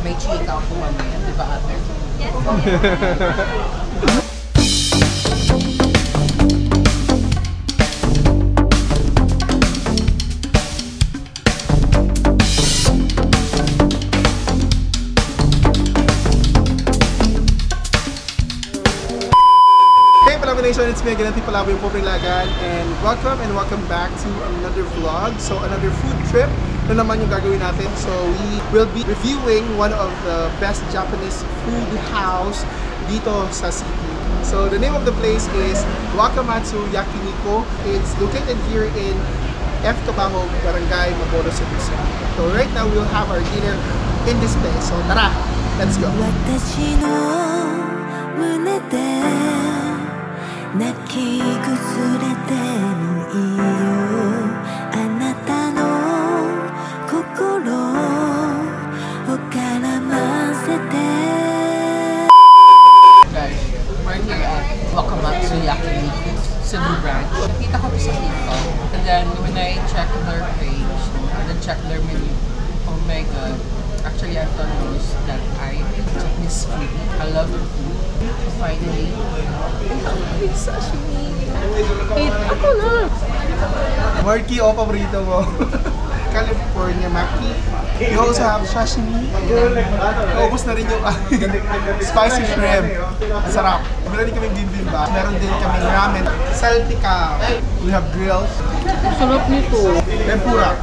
May chika po kami, di ba ate? Yes. It's me again, Tipalaboy po Lagan, and welcome back to another vlog. So another food trip na naman yung gagawin natin. So we will be reviewing one of the best Japanese food house dito sa city. So the name of the place is WAKAMATSU yakiniku. It's located here in F. Cabajo, Barangay Maboro City. So right now we'll have our dinner in this place. So tara, let's go. 泣き崩れてもいいよあなたの心を絡ませて Guys, we're here at WAKAMATSU yakiniku Cebu branch. Nakita ko sa TikTok. And then when I checked their page and then checked their menu, oh my god. Actually, I've done this that I Japanese food. I love the food. Finally, sashimi. Ako na! Marky o paborito mo? California maki. You also have sashimi. Naubos na rin yung spicy shrimp. Sarap. Meron din kaming bibimbap. Meron din kaming ramen. Saltica. We have grills. Sarap nito. Tempura.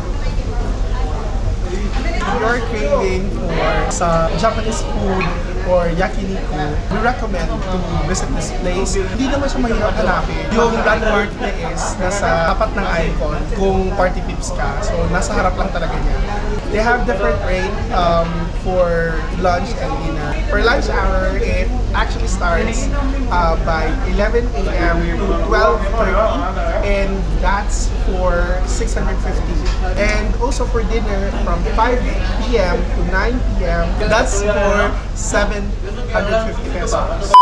If you're craving for sa Japanese food or yakiniku, we recommend to visit this place. Hindi naman siya mahirap hanapin. Yung landmark niya is nasa tapat ng icon kung party pips ka. So, nasa harap lang talaga niya. They have different rate for lunch and dinner. For lunch hour, it actually starts by 11 a.m. to 12:30, and that's for 650. And also for dinner from 5 p.m. to 9 p.m. that's for 750 pesos.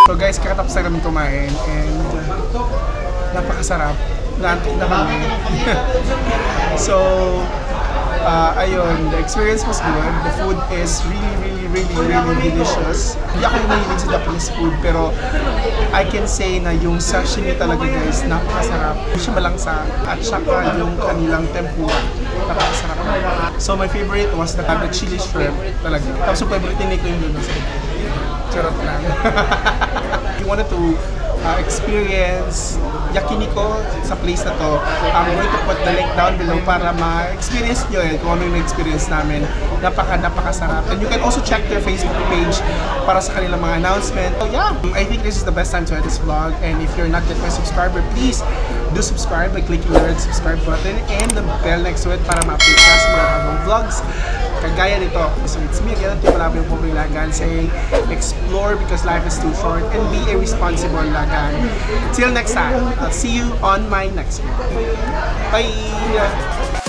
So guys, kakatapos na kami kumain and napakasarap. Naantok na kami. So, ayun, the experience was good. The food is really delicious. Hindi ako yung mahilig sa Japanese food, pero I can say na yung sashimi talaga guys, napakasarap. Hindi siya malangsa at saka yung kanilang tempura. Napakasarap. So my favorite was the chili shrimp talaga. Tapos yung favorite ni ko yung lunos. Charot lang. You wanted to experience yakiniku sa place na to, I'm going to put the link down below para ma-experience nyo kung ano yung experience namin. Napakasarap. And you can also check their Facebook page para sa kanilang mga announcement. So yeah, I think this is the best time to end this vlog. And if you're not yet my subscriber, please do subscribe by clicking the red subscribe button and the bell next to it para ma-update ka sa mga bagong vlogs kagaya nito. So it's me again, Tipalaboy po Lagan, saying explore because life is too short and be a responsible Lagan. Till next time, I'll see you on my next vlog. Bye!